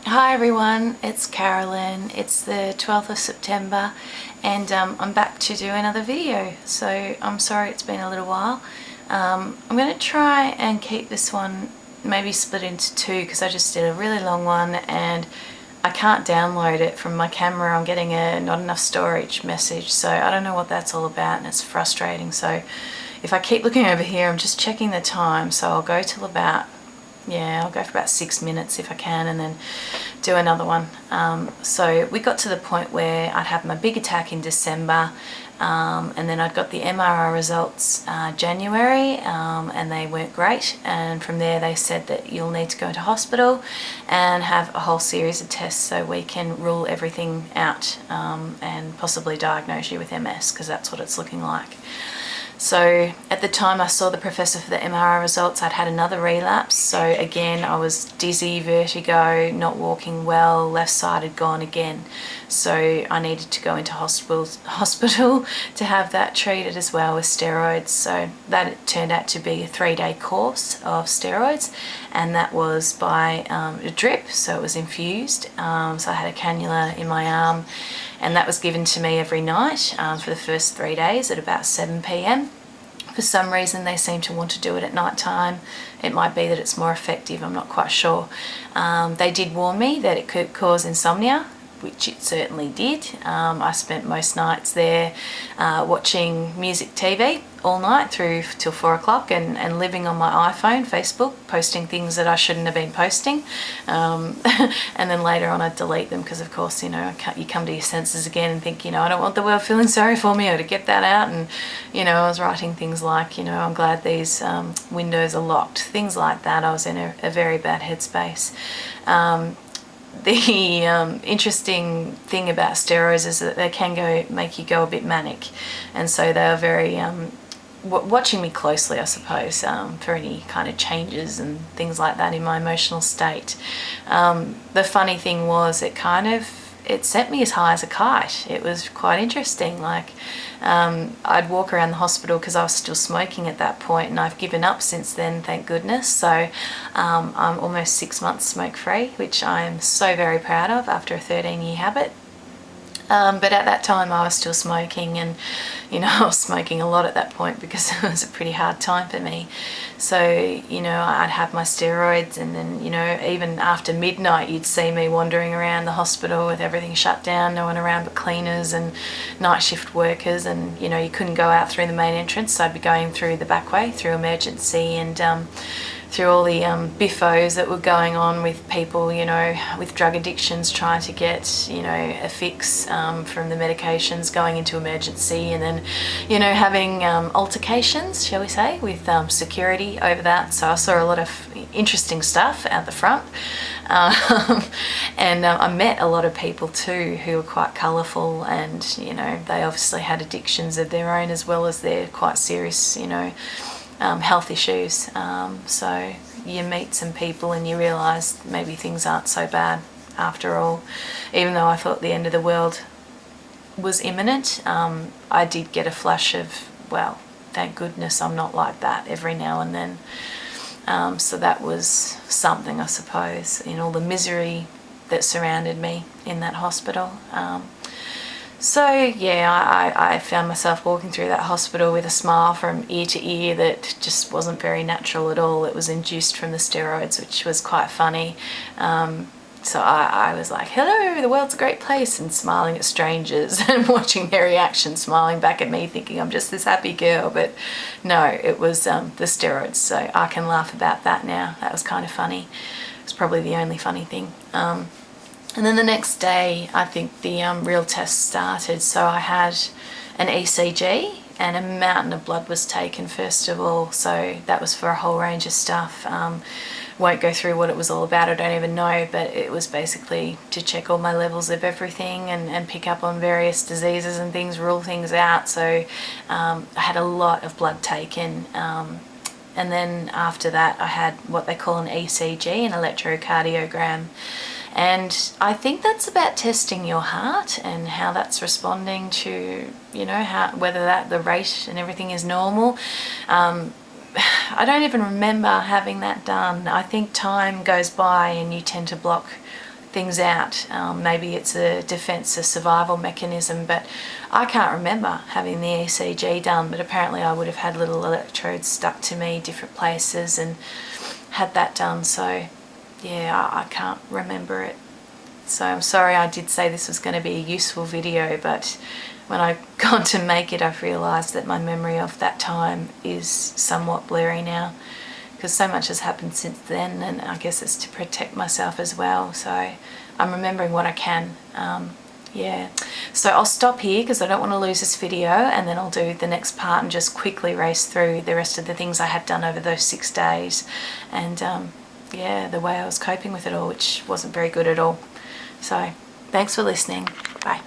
Hi everyone, it's Carolyn. It's the 12th of September and I'm back to do another video. So I'm sorry it's been a little while. I'm going to try and keep this one maybe split into two because I just did a really long one and I can't download it from my camera. I'm getting a not enough storage message, so I don't know what that's all about and it's frustrating. So if I keep looking over here, I'm just checking the time, so I'll go till about I'll go for about 6 minutes if I can and then do another one. So we got to the point where I'd had my big attack in December and then I'd got the MRI results January and they weren't great, and from there they said that you'll need to go to hospital and have a whole series of tests so we can rule everything out and possibly diagnose you with MS, because that's what it's looking like. So at the time I saw the professor for the MRI results, I'd had another relapse. So again, I was dizzy, vertigo, not walking well, left side had gone again. So I needed to go into hospital to have that treated as well with steroids. So that turned out to be a 3-day course of steroids, and that was by a drip, so it was infused. So I had a cannula in my arm, and that was given to me every night for the first 3 days at about 7 p.m. For some reason they seem to want to do it at night time. It might be that it's more effective, I'm not quite sure. They did warn me that it could cause insomnia, which it certainly did. I spent most nights there watching music TV all night through till 4 o'clock and living on my iPhone, Facebook, posting things that I shouldn't have been posting. And then later on I'd delete them because of course, you come to your senses again and think, I don't want the world feeling sorry for me, or to get that out. And, I was writing things like, I'm glad these windows are locked, things like that. I was in a very bad headspace. The interesting thing about steroids is that they can make you go a bit manic, and so they are very watching me closely, I suppose, for any kind of changes and things like that in my emotional state. The funny thing was it sent me as high as a kite. It was quite interesting. I'd walk around the hospital because I was still smoking at that point, and I've given up since then, thank goodness. So I'm almost 6 months smoke free, which I'm so very proud of after a 13-year habit. But at that time I was still smoking, and I was smoking a lot at that point because it was a pretty hard time for me. So I'd have my steroids, and then even after midnight you'd see me wandering around the hospital with everything shut down, no one around but cleaners and night shift workers, and you couldn't go out through the main entrance, so I'd be going through the back way through emergency and through all the biffos that were going on with people, with drug addictions, trying to get, a fix from the medications, going into emergency, and then, having altercations, shall we say, with security over that. So I saw a lot of interesting stuff out the front. And I met a lot of people too who were quite colourful, and, they obviously had addictions of their own as well as their quite serious, health issues. So you meet some people and you realise maybe things aren't so bad after all. Even though I thought the end of the world was imminent, I did get a flash of, well, thank goodness I'm not like that, every now and then. So that was something, I suppose, in all the misery that surrounded me in that hospital. So yeah, I found myself walking through that hospital with a smile from ear to ear that just wasn't very natural at all. It was induced from the steroids, which was quite funny. So I was like, hello, the world's a great place, and smiling at strangers and watching their reaction, smiling back at me, thinking I'm just this happy girl. But no, it was the steroids. So I can laugh about that now. That was kind of funny. It's probably the only funny thing. And then the next day, I think the real test started. So I had an ECG, and a mountain of blood was taken first of all. So that was for a whole range of stuff. Won't go through what it was all about, I don't even know, but it was basically to check all my levels of everything and pick up on various diseases and things, rule things out. So I had a lot of blood taken. And then after that, I had what they call an ECG, an electrocardiogram. And I think that's about testing your heart and how that's responding to, whether the rate and everything is normal. I don't even remember having that done. I think time goes by and you tend to block things out. Maybe it's a defense, a survival mechanism, but I can't remember having the ECG done, but apparently I would have had little electrodes stuck to me different places and had that done. So yeah, I can't remember it. So I'm sorry I did say this was going to be a useful video, but when I gone to make it, I've realised that my memory of that time is somewhat blurry now, because so much has happened since then, and I guess it's to protect myself as well. So I'm remembering what I can. Yeah, so I'll stop here because I don't want to lose this video, and then I'll do the next part and just quickly race through the rest of the things I had done over those 6 days, and yeah, the way I was coping with it all, which wasn't very good at all. So thanks for listening. Bye.